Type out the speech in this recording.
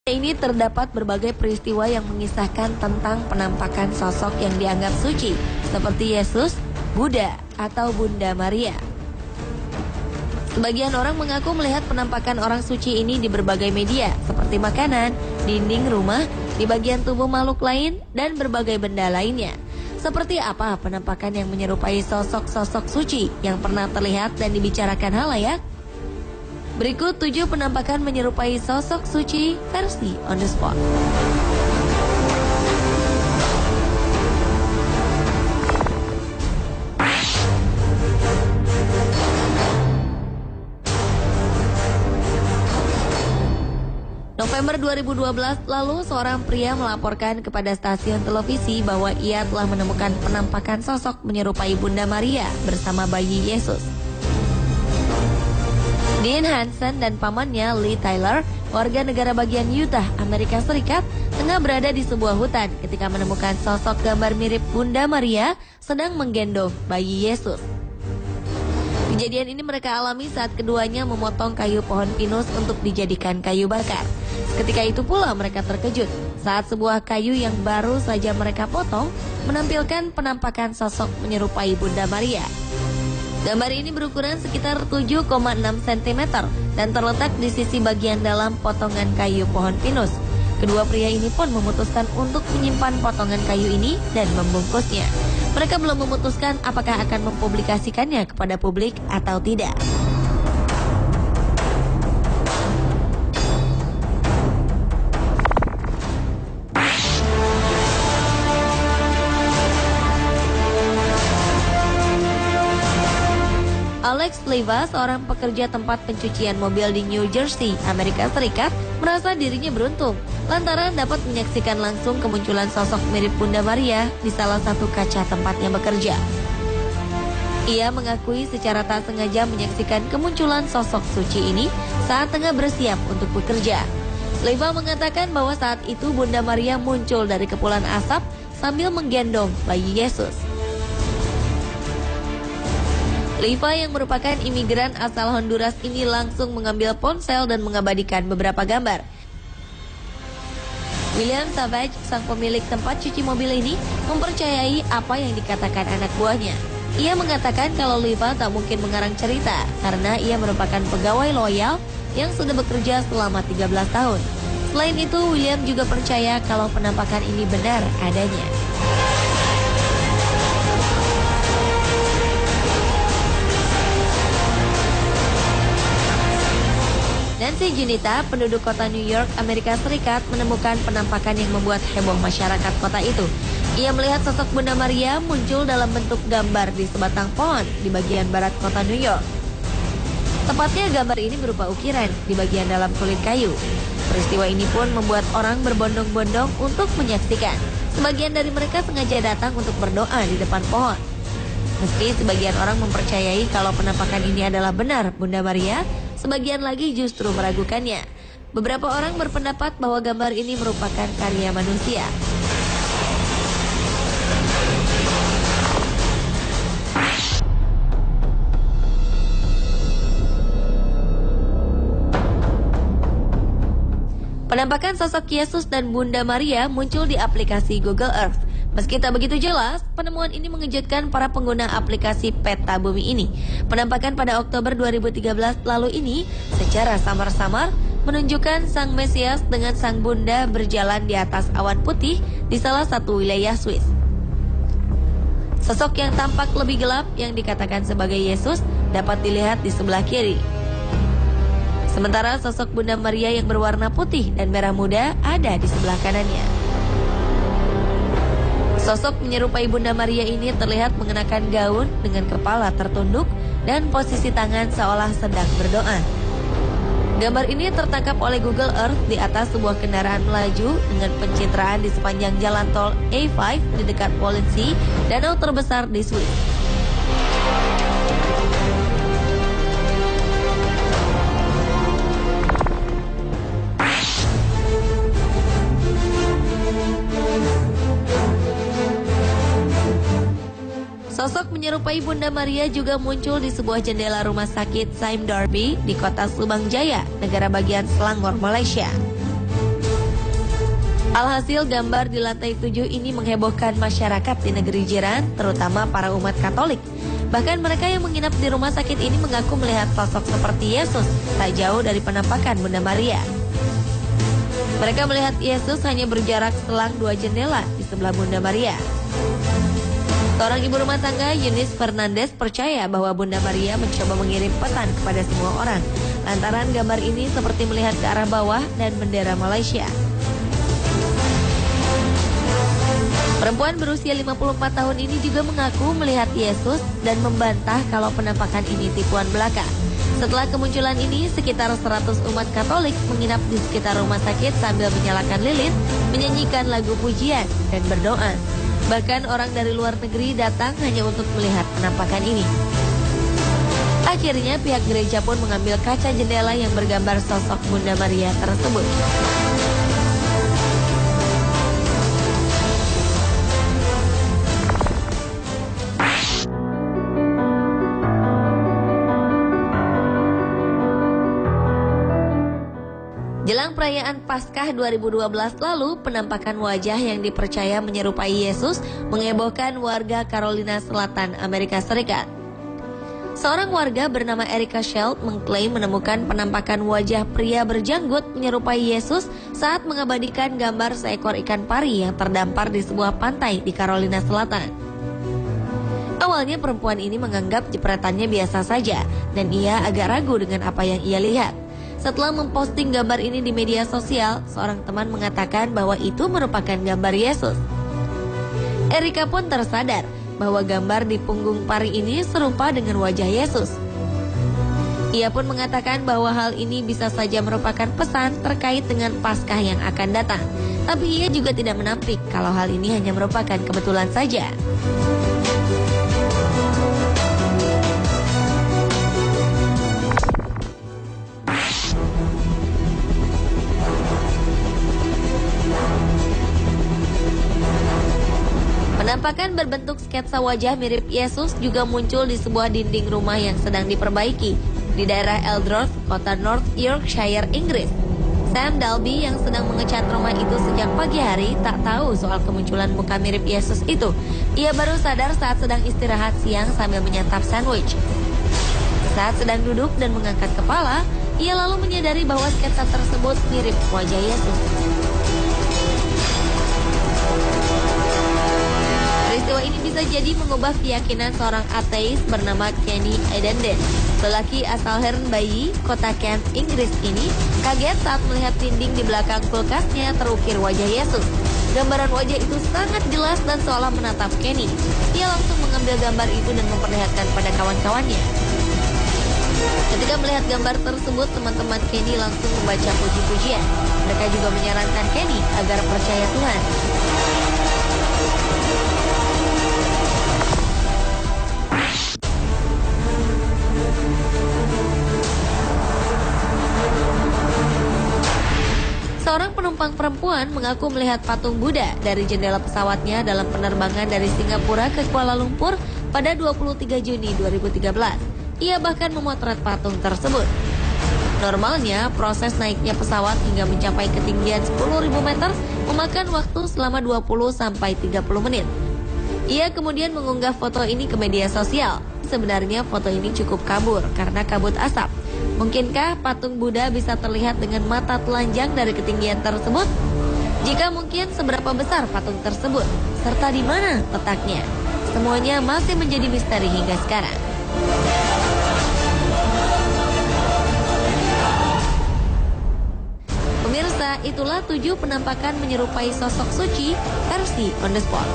Ini terdapat berbagai peristiwa yang mengisahkan tentang penampakan sosok yang dianggap suci, seperti Yesus, Buddha, atau Bunda Maria. Sebagian orang mengaku melihat penampakan orang suci ini di berbagai media, seperti makanan, dinding rumah, di bagian tubuh makhluk lain, dan berbagai benda lainnya. Seperti apa penampakan yang menyerupai sosok-sosok suci yang pernah terlihat dan dibicarakan halayak? Berikut 7 penampakan menyerupai sosok suci versi on the spot. November 2012 lalu, seorang pria melaporkan kepada stasiun televisi bahwa ia telah menemukan penampakan sosok menyerupai Bunda Maria bersama bayi Yesus. Dean Hansen dan pamannya Lee Tyler, warga negara bagian Utah, Amerika Serikat, tengah berada di sebuah hutan ketika menemukan sosok gambar mirip Bunda Maria sedang menggendong bayi Yesus. Kejadian ini mereka alami saat keduanya memotong kayu pohon pinus untuk dijadikan kayu bakar. Ketika itu pula mereka terkejut saat sebuah kayu yang baru saja mereka potong menampilkan penampakan sosok menyerupai Bunda Maria. Gambar ini berukuran sekitar 7,6 cm dan terletak di sisi bagian dalam potongan kayu pohon pinus. Kedua pria ini pun memutuskan untuk menyimpan potongan kayu ini dan membungkusnya. Mereka belum memutuskan apakah akan mempublikasikannya kepada publik atau tidak. Alex Leva, seorang pekerja tempat pencucian mobil di New Jersey, Amerika Serikat, merasa dirinya beruntung lantaran dapat menyaksikan langsung kemunculan sosok mirip Bunda Maria di salah satu kaca tempatnya bekerja. Ia mengakui secara tak sengaja menyaksikan kemunculan sosok suci ini saat tengah bersiap untuk bekerja. Leva mengatakan bahwa saat itu Bunda Maria muncul dari kepulan asap sambil menggendong bayi Yesus. Leva yang merupakan imigran asal Honduras ini langsung mengambil ponsel dan mengabadikan beberapa gambar. William Savage, sang pemilik tempat cuci mobil ini, mempercayai apa yang dikatakan anak buahnya. Ia mengatakan kalau Leva tak mungkin mengarang cerita karena ia merupakan pegawai loyal yang sudah bekerja selama 13 tahun. Selain itu, William juga percaya kalau penampakan ini benar adanya. Nancy Junita, penduduk kota New York, Amerika Serikat, menemukan penampakan yang membuat heboh masyarakat kota itu. Ia melihat sosok Bunda Maria muncul dalam bentuk gambar di sebatang pohon di bagian barat kota New York. Tepatnya gambar ini berupa ukiran di bagian dalam kulit kayu. Peristiwa ini pun membuat orang berbondong-bondong untuk menyaksikan. Sebagian dari mereka sengaja datang untuk berdoa di depan pohon. Meski sebagian orang mempercayai kalau penampakan ini adalah benar Bunda Maria, sebagian lagi justru meragukannya. Beberapa orang berpendapat bahwa gambar ini merupakan karya manusia. Penampakan sosok Yesus dan Bunda Maria muncul di aplikasi Google Earth. Meski tak begitu jelas, penemuan ini mengejutkan para pengguna aplikasi peta bumi ini. Penampakan pada Oktober 2013 lalu ini secara samar-samar menunjukkan Sang Mesias dengan Sang Bunda berjalan di atas awan putih di salah satu wilayah Swiss. Sosok yang tampak lebih gelap yang dikatakan sebagai Yesus dapat dilihat di sebelah kiri. Sementara sosok Bunda Maria yang berwarna putih dan merah muda ada di sebelah kanannya. Sosok menyerupai Bunda Maria ini terlihat mengenakan gaun dengan kepala tertunduk dan posisi tangan seolah sedang berdoa. Gambar ini tertangkap oleh Google Earth di atas sebuah kendaraan melaju dengan pencitraan di sepanjang jalan tol A5 di dekat Polensee, danau terbesar di Swiss. Sosok menyerupai Bunda Maria juga muncul di sebuah jendela rumah sakit Sime Darby di kota Subang Jaya, negara bagian Selangor, Malaysia. Alhasil gambar di lantai 7 ini menghebohkan masyarakat di negeri jiran, terutama para umat Katolik. Bahkan mereka yang menginap di rumah sakit ini mengaku melihat sosok seperti Yesus tak jauh dari penampakan Bunda Maria. Mereka melihat Yesus hanya berjarak selang 2 jendela di sebelah Bunda Maria. Seorang ibu rumah tangga, Eunice Fernandez, percaya bahwa Bunda Maria mencoba mengirim pesan kepada semua orang. Lantaran gambar ini seperti melihat ke arah bawah dan bendera Malaysia. Perempuan berusia 54 tahun ini juga mengaku melihat Yesus dan membantah kalau penampakan ini tipuan belaka. Setelah kemunculan ini, sekitar 100 umat Katolik menginap di sekitar rumah sakit sambil menyalakan lilin, menyanyikan lagu pujian, dan berdoa. Bahkan orang dari luar negeri datang hanya untuk melihat penampakan ini. Akhirnya pihak gereja pun mengambil kaca jendela yang bergambar sosok Bunda Maria tersebut. Jelang perayaan Paskah 2012 lalu, penampakan wajah yang dipercaya menyerupai Yesus menghebohkan warga Carolina Selatan, Amerika Serikat. Seorang warga bernama Erica Sheld mengklaim menemukan penampakan wajah pria berjanggut menyerupai Yesus saat mengabadikan gambar seekor ikan pari yang terdampar di sebuah pantai di Carolina Selatan. Awalnya perempuan ini menganggap jepretannya biasa saja dan ia agak ragu dengan apa yang ia lihat. Setelah memposting gambar ini di media sosial, seorang teman mengatakan bahwa itu merupakan gambar Yesus. Erica pun tersadar bahwa gambar di punggung pari ini serupa dengan wajah Yesus. Ia pun mengatakan bahwa hal ini bisa saja merupakan pesan terkait dengan Paskah yang akan datang. Tapi ia juga tidak menampik kalau hal ini hanya merupakan kebetulan saja. Penampakan berbentuk sketsa wajah mirip Yesus juga muncul di sebuah dinding rumah yang sedang diperbaiki di daerah Eldorf, kota North Yorkshire, Inggris. Sam Dalby yang sedang mengecat rumah itu sejak pagi hari tak tahu soal kemunculan muka mirip Yesus itu. Ia baru sadar saat sedang istirahat siang sambil menyantap sandwich. Saat sedang duduk dan mengangkat kepala, ia lalu menyadari bahwa sketsa tersebut mirip wajah Yesus. Peristiwa ini bisa jadi mengubah keyakinan seorang ateis bernama Kenny Edenden. Lelaki asal Herne, kota Kent, Inggris ini kaget saat melihat dinding di belakang kulkasnya terukir wajah Yesus. Gambaran wajah itu sangat jelas dan seolah menatap Kenny. Ia langsung mengambil gambar itu dan memperlihatkan pada kawan-kawannya. Ketika melihat gambar tersebut, teman-teman Kenny langsung membaca puji-pujian. Mereka juga menyarankan Kenny agar percaya Tuhan. Seorang penumpang perempuan mengaku melihat patung Buddha dari jendela pesawatnya dalam penerbangan dari Singapura ke Kuala Lumpur pada 23 Juni 2013. Ia bahkan memotret patung tersebut. Normalnya, proses naiknya pesawat hingga mencapai ketinggian 10.000 meter memakan waktu selama 20-30 menit. Ia kemudian mengunggah foto ini ke media sosial. Sebenarnya foto ini cukup kabur karena kabut asap. Mungkinkah patung Buddha bisa terlihat dengan mata telanjang dari ketinggian tersebut? Jika mungkin, seberapa besar patung tersebut? Serta di mana letaknya? Semuanya masih menjadi misteri hingga sekarang. Pemirsa, itulah 7 penampakan menyerupai sosok suci versi On The Spot.